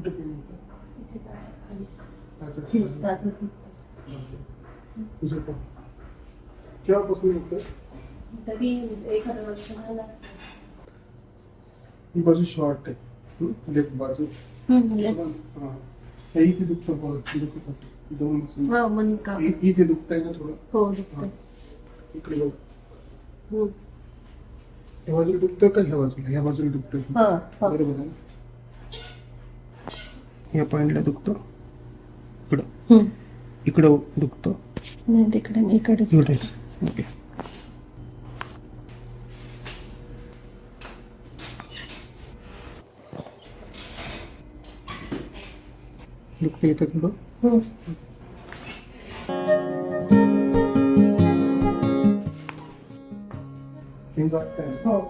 कुठे पेन होतं? इथे टाचा खाली. टाचाचं. टाचाच तुझं पण केव्हापासून होतं? तरी म्हणजे एखादा वर्ष झाला. ही बाजू शॉर्ट आहे, लेफ्ट बाजू. हा. हे इथे दुखतं बघ, दुखत असेल. दोन दिवस. हा मन का इथे दुखतंय ना थोडं. हो हा. दुखतं. इकडे बघ. ह्या बाजूला दुखतं का ह्या बाजूला? ह्या बाजूला दुखतं. हा बरोबर आहे ना? ह्या पॉइंटला दुखतं. इकडं दुखतं. नाही तिकडे नाही, इकडेच. इकडेच. ओके. दुखतं इथं थोडं. चिंता वाटतंय. हो